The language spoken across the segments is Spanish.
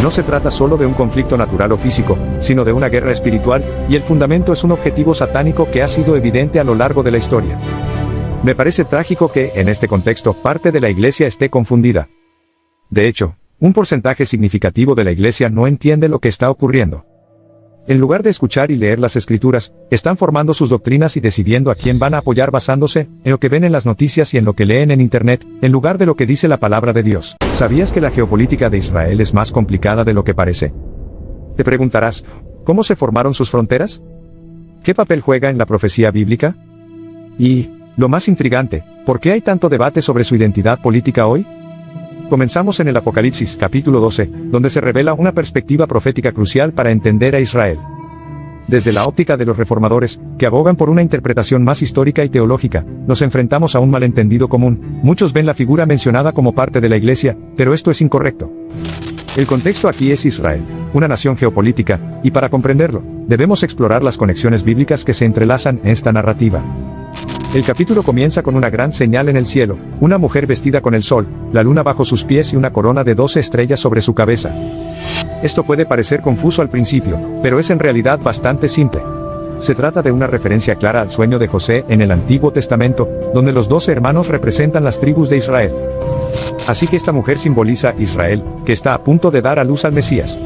No se trata solo de un conflicto natural o físico, sino de una guerra espiritual, y el fundamento es un objetivo satánico que ha sido evidente a lo largo de la historia. Me parece trágico que, en este contexto, parte de la Iglesia esté confundida. De hecho, un porcentaje significativo de la Iglesia no entiende lo que está ocurriendo. En lugar de escuchar y leer las Escrituras, están formando sus doctrinas y decidiendo a quién van a apoyar basándose en lo que ven en las noticias y en lo que leen en Internet, en lugar de lo que dice la palabra de Dios. ¿Sabías que la geopolítica de Israel es más complicada de lo que parece? Te preguntarás, ¿cómo se formaron sus fronteras? ¿Qué papel juega en la profecía bíblica? Y, lo más intrigante, ¿por qué hay tanto debate sobre su identidad política hoy? Comenzamos en el Apocalipsis, capítulo 12, donde se revela una perspectiva profética crucial para entender a Israel. Desde la óptica de los reformadores, que abogan por una interpretación más histórica y teológica, nos enfrentamos a un malentendido común. Muchos ven la figura mencionada como parte de la Iglesia, pero esto es incorrecto. El contexto aquí es Israel, una nación geopolítica, y para comprenderlo, debemos explorar las conexiones bíblicas que se entrelazan en esta narrativa. El capítulo comienza con una gran señal en el cielo, una mujer vestida con el sol, la luna bajo sus pies y una corona de 12 estrellas sobre su cabeza. Esto puede parecer confuso al principio, pero es en realidad bastante simple. Se trata de una referencia clara al sueño de José en el Antiguo Testamento, donde los 12 hermanos representan las tribus de Israel. Así que esta mujer simboliza Israel, que está a punto de dar a luz al Mesías.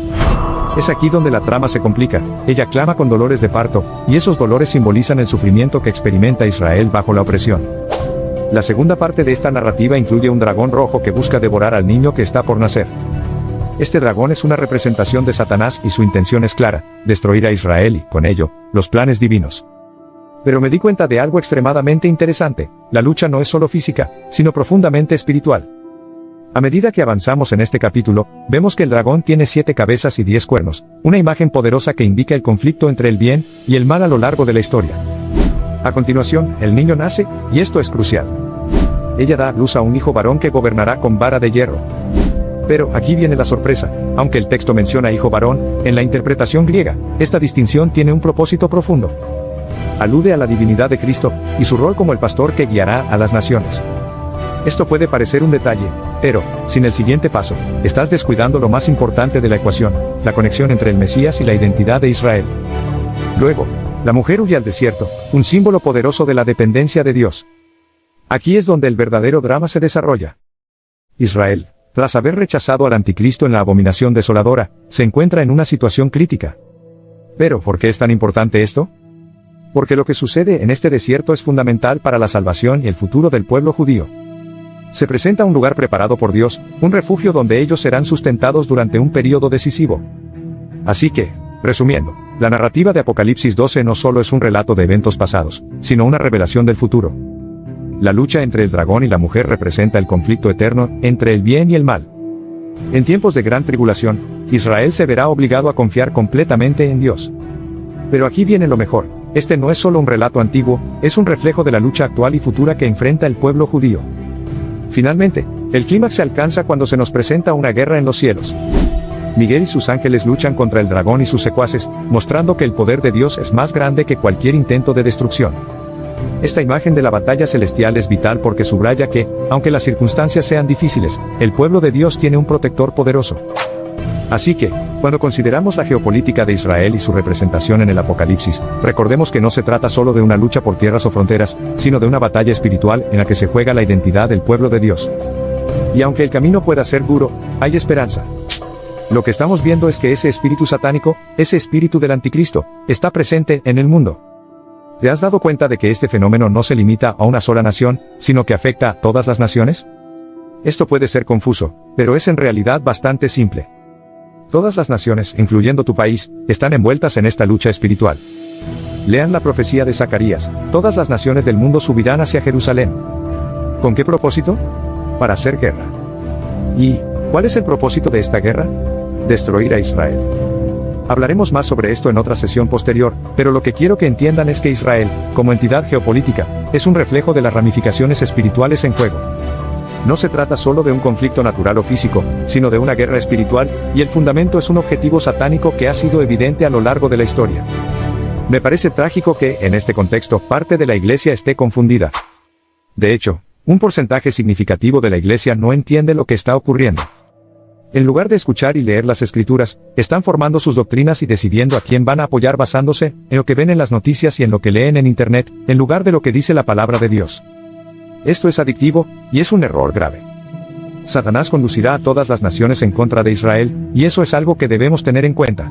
Es aquí donde la trama se complica. Ella clama con dolores de parto, y esos dolores simbolizan el sufrimiento que experimenta Israel bajo la opresión. La segunda parte de esta narrativa incluye un dragón rojo que busca devorar al niño que está por nacer. Este dragón es una representación de Satanás y su intención es clara, destruir a Israel y, con ello, los planes divinos. Pero me di cuenta de algo extremadamente interesante: la lucha no es solo física, sino profundamente espiritual. A medida que avanzamos en este capítulo, vemos que el dragón tiene 7 cabezas y 10 cuernos, una imagen poderosa que indica el conflicto entre el bien y el mal a lo largo de la historia. A continuación, el niño nace, y esto es crucial. Ella da a luz a un hijo varón que gobernará con vara de hierro. Pero aquí viene la sorpresa: aunque el texto menciona hijo varón, en la interpretación griega, esta distinción tiene un propósito profundo. Alude a la divinidad de Cristo, y su rol como el pastor que guiará a las naciones. Esto puede parecer un detalle, pero, sin el siguiente paso, estás descuidando lo más importante de la ecuación: la conexión entre el Mesías y la identidad de Israel. Luego, la mujer huye al desierto, un símbolo poderoso de la dependencia de Dios. Aquí es donde el verdadero drama se desarrolla. Israel, tras haber rechazado al anticristo en la abominación desoladora, se encuentra en una situación crítica. Pero, ¿por qué es tan importante esto? Porque lo que sucede en este desierto es fundamental para la salvación y el futuro del pueblo judío. Se presenta un lugar preparado por Dios, un refugio donde ellos serán sustentados durante un período decisivo. Así que, resumiendo, la narrativa de Apocalipsis 12 no solo es un relato de eventos pasados, sino una revelación del futuro. La lucha entre el dragón y la mujer representa el conflicto eterno entre el bien y el mal. En tiempos de gran tribulación, Israel se verá obligado a confiar completamente en Dios. Pero aquí viene lo mejor: este no es solo un relato antiguo, es un reflejo de la lucha actual y futura que enfrenta el pueblo judío. Finalmente, el clímax se alcanza cuando se nos presenta una guerra en los cielos. Miguel y sus ángeles luchan contra el dragón y sus secuaces, mostrando que el poder de Dios es más grande que cualquier intento de destrucción. Esta imagen de la batalla celestial es vital porque subraya que, aunque las circunstancias sean difíciles, el pueblo de Dios tiene un protector poderoso. Así que, cuando consideramos la geopolítica de Israel y su representación en el Apocalipsis, recordemos que no se trata solo de una lucha por tierras o fronteras, sino de una batalla espiritual en la que se juega la identidad del pueblo de Dios. Y aunque el camino pueda ser duro, hay esperanza. Lo que estamos viendo es que ese espíritu satánico, ese espíritu del anticristo, está presente en el mundo. ¿Te has dado cuenta de que este fenómeno no se limita a una sola nación, sino que afecta a todas las naciones? Esto puede ser confuso, pero es en realidad bastante simple. Todas las naciones, incluyendo tu país, están envueltas en esta lucha espiritual. Lean la profecía de Zacarías: todas las naciones del mundo subirán hacia Jerusalén. ¿Con qué propósito? Para hacer guerra. ¿Y cuál es el propósito de esta guerra? Destruir a Israel. Hablaremos más sobre esto en otra sesión posterior, pero lo que quiero que entiendan es que Israel, como entidad geopolítica, es un reflejo de las ramificaciones espirituales en juego. No se trata solo de un conflicto natural o físico, sino de una guerra espiritual, y el fundamento es un objetivo satánico que ha sido evidente a lo largo de la historia. Me parece trágico que, en este contexto, parte de la Iglesia esté confundida. De hecho, un porcentaje significativo de la Iglesia no entiende lo que está ocurriendo. En lugar de escuchar y leer las escrituras, están formando sus doctrinas y decidiendo a quién van a apoyar basándose en lo que ven en las noticias y en lo que leen en internet, en lugar de lo que dice la palabra de Dios. Esto es adictivo, y es un error grave. Satanás conducirá a todas las naciones en contra de Israel, y eso es algo que debemos tener en cuenta.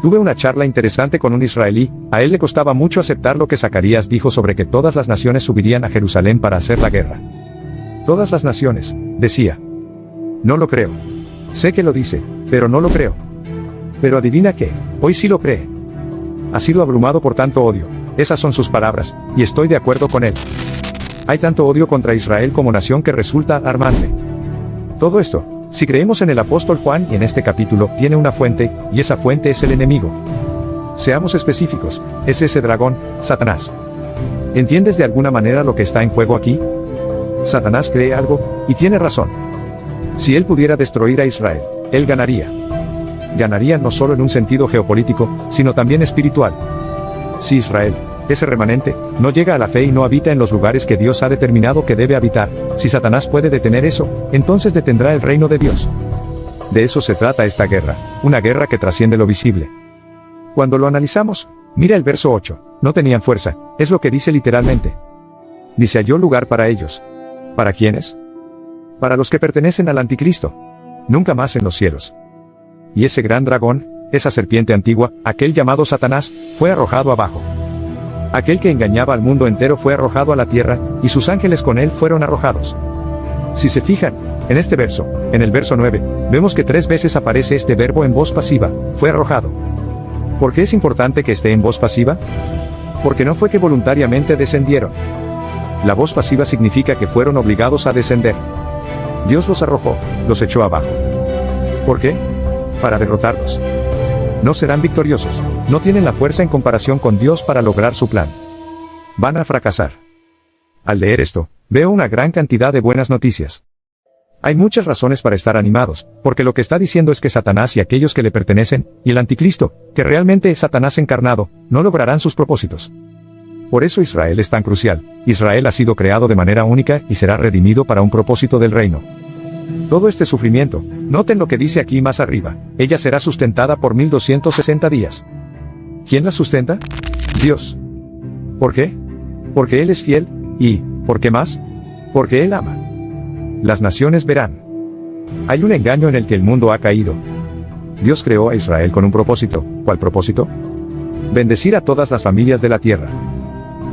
Tuve una charla interesante con un israelí, a él le costaba mucho aceptar lo que Zacarías dijo sobre que todas las naciones subirían a Jerusalén para hacer la guerra. Todas las naciones, decía. No lo creo. Sé que lo dice, pero no lo creo. Pero adivina qué, hoy sí lo cree. Ha sido abrumado por tanto odio, esas son sus palabras, y estoy de acuerdo con él. Hay tanto odio contra Israel como nación que resulta alarmante. Todo esto, si creemos en el apóstol Juan y en este capítulo, tiene una fuente, y esa fuente es el enemigo. Seamos específicos, es ese dragón, Satanás. ¿Entiendes de alguna manera lo que está en juego aquí? Satanás cree algo, y tiene razón. Si él pudiera destruir a Israel, él ganaría. Ganaría no solo en un sentido geopolítico, sino también espiritual. Si Israel, ese remanente, no llega a la fe y no habita en los lugares que Dios ha determinado que debe habitar, si Satanás puede detener eso, entonces detendrá el reino de Dios. De eso se trata esta guerra, una guerra que trasciende lo visible. Cuando lo analizamos, mira el verso 8, no tenían fuerza, es lo que dice literalmente. Ni se halló lugar para ellos. ¿Para quiénes? Para los que pertenecen al anticristo. Nunca más en los cielos. Y ese gran dragón, esa serpiente antigua, aquel llamado Satanás, fue arrojado abajo. Aquel que engañaba al mundo entero fue arrojado a la tierra, y sus ángeles con él fueron arrojados. Si se fijan, en este verso, en el verso 9, vemos que 3 veces aparece este verbo en voz pasiva, fue arrojado. ¿Por qué es importante que esté en voz pasiva? Porque no fue que voluntariamente descendieron. La voz pasiva significa que fueron obligados a descender. Dios los arrojó, los echó abajo. ¿Por qué? Para derrotarlos. No serán victoriosos, no tienen la fuerza en comparación con Dios para lograr su plan. Van a fracasar. Al leer esto, veo una gran cantidad de buenas noticias. Hay muchas razones para estar animados, porque lo que está diciendo es que Satanás y aquellos que le pertenecen, y el anticristo, que realmente es Satanás encarnado, no lograrán sus propósitos. Por eso Israel es tan crucial. Israel ha sido creado de manera única y será redimido para un propósito del reino. Todo este sufrimiento, noten lo que dice aquí más arriba, ella será sustentada por 1260 días. ¿Quién la sustenta? Dios. ¿Por qué? Porque Él es fiel, y, ¿por qué más? Porque Él ama. Las naciones verán. Hay un engaño en el que el mundo ha caído. Dios creó a Israel con un propósito. ¿Cuál propósito? Bendecir a todas las familias de la tierra.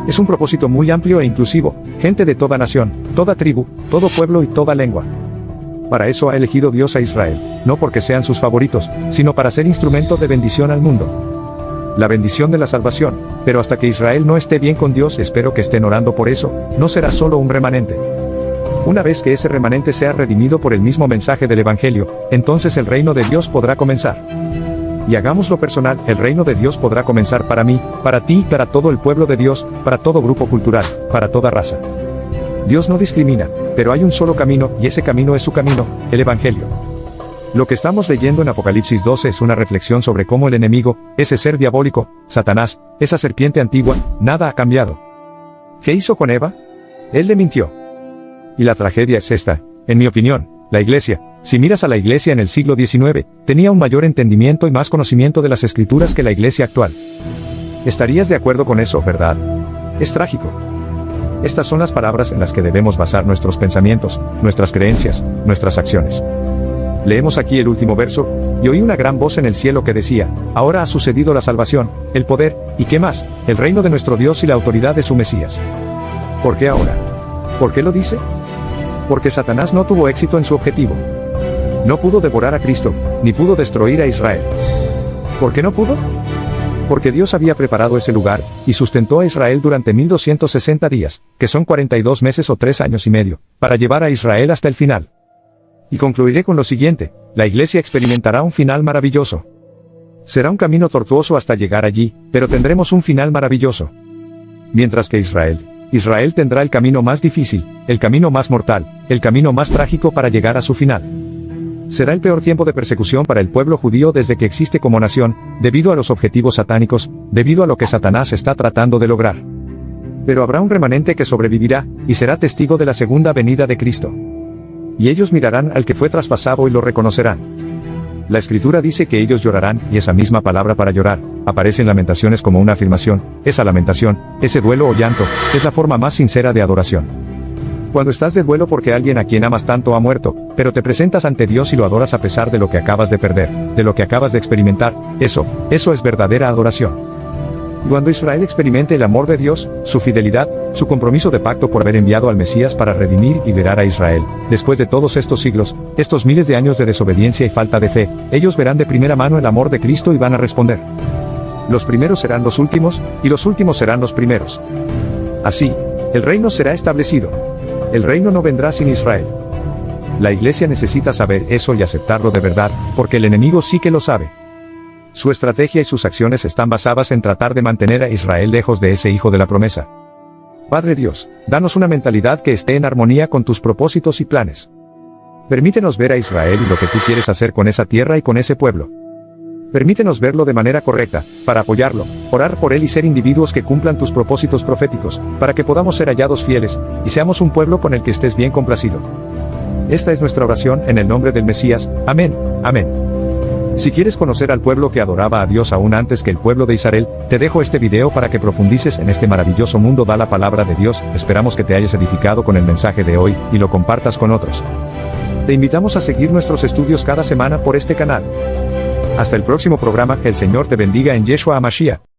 Es un propósito muy amplio e inclusivo, gente de toda nación, toda tribu, todo pueblo y toda lengua. Para eso ha elegido Dios a Israel, no porque sean sus favoritos, sino para ser instrumento de bendición al mundo. La bendición de la salvación, pero hasta que Israel no esté bien con Dios, espero que estén orando por eso, no será solo un remanente. Una vez que ese remanente sea redimido por el mismo mensaje del Evangelio, entonces el reino de Dios podrá comenzar. Y hagámoslo personal, el reino de Dios podrá comenzar para mí, para ti, para todo el pueblo de Dios, para todo grupo cultural, para toda raza. Dios no discrimina, pero hay un solo camino, y ese camino es su camino, el Evangelio. Lo que estamos leyendo en Apocalipsis 12 es una reflexión sobre cómo el enemigo, ese ser diabólico, Satanás, esa serpiente antigua, nada ha cambiado. ¿Qué hizo con Eva? Él le mintió. Y la tragedia es esta, en mi opinión, la iglesia, si miras a la iglesia en el siglo XIX, tenía un mayor entendimiento y más conocimiento de las escrituras que la iglesia actual. ¿Estarías de acuerdo con eso, verdad? Es trágico. Estas son las palabras en las que debemos basar nuestros pensamientos, nuestras creencias, nuestras acciones. Leemos aquí el último verso, y oí una gran voz en el cielo que decía, ahora ha sucedido la salvación, el poder, y qué más, el reino de nuestro Dios y la autoridad de su Mesías. ¿Por qué ahora? ¿Por qué lo dice? Porque Satanás no tuvo éxito en su objetivo. No pudo devorar a Cristo, ni pudo destruir a Israel. ¿Por qué no pudo? Porque Dios había preparado ese lugar, y sustentó a Israel durante 1260 días, que son 42 meses o 3 años y medio, para llevar a Israel hasta el final. Y concluiré con lo siguiente, la iglesia experimentará un final maravilloso. Será un camino tortuoso hasta llegar allí, pero tendremos un final maravilloso. Mientras que Israel tendrá el camino más difícil, el camino más mortal, el camino más trágico para llegar a su final. Será el peor tiempo de persecución para el pueblo judío desde que existe como nación, debido a los objetivos satánicos, debido a lo que Satanás está tratando de lograr. Pero habrá un remanente que sobrevivirá, y será testigo de la segunda venida de Cristo. y ellos mirarán al que fue traspasado y lo reconocerán. La Escritura dice que ellos llorarán, y esa misma palabra para llorar, aparece en Lamentaciones como una afirmación. Esa lamentación, ese duelo o llanto, es la forma más sincera de adoración. Cuando estás de duelo porque alguien a quien amas tanto ha muerto, pero te presentas ante Dios y lo adoras a pesar de lo que acabas de perder, de lo que acabas de experimentar, eso es verdadera adoración. Cuando Israel experimente el amor de Dios, su fidelidad, su compromiso de pacto por haber enviado al Mesías para redimir y liberar a Israel, después de todos estos siglos, estos miles de años de desobediencia y falta de fe, ellos verán de primera mano el amor de Cristo y van a responder. Los primeros serán los últimos, y los últimos serán los primeros. Así, el reino será establecido. El reino no vendrá sin Israel. La iglesia necesita saber eso y aceptarlo de verdad, porque el enemigo sí que lo sabe. Su estrategia y sus acciones están basadas en tratar de mantener a Israel lejos de ese hijo de la promesa. Padre Dios, danos una mentalidad que esté en armonía con tus propósitos y planes. Permítenos ver a Israel y lo que tú quieres hacer con esa tierra y con ese pueblo. Permítenos verlo de manera correcta, para apoyarlo, orar por él y ser individuos que cumplan tus propósitos proféticos, para que podamos ser hallados fieles, y seamos un pueblo con el que estés bien complacido. Esta es nuestra oración en el nombre del Mesías. Amén. Amén. Si quieres conocer al pueblo que adoraba a Dios aún antes que el pueblo de Israel, te dejo este video para que profundices en este maravilloso mundo. Da la palabra de Dios. Esperamos que te hayas edificado con el mensaje de hoy, y lo compartas con otros. Te invitamos a seguir nuestros estudios cada semana por este canal. Hasta el próximo programa. Que el Señor te bendiga en Yeshua HaMashiach.